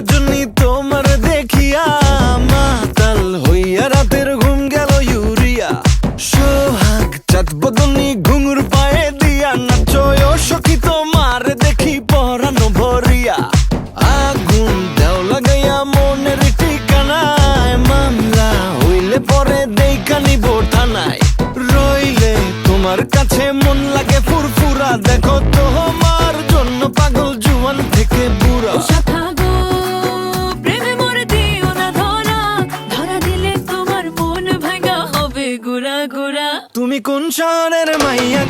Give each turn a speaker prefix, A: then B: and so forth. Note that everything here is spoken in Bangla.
A: রজনী তোমার দেখিয়া মাতাল হইয়া রাতের ঘুম গেল ইউরিয়া। সোহাগ চাঁদ বদনী ঘুঙুর পায়ে দিয়া নাচয় সখী তোমার দেখি পরানো ভরিয়া। আগুন দেও লাগাইয়া মনের ঠিকানায়, মামলা হইলে পরে দেইকা নিব থানায়। রইলে তোমার কাছে মন লাগে ফুরফুরা, দেখো তোমার জন্য পাগল জুয়ান থেকে বুড়া। তুমি কোন শহরের মাইয়া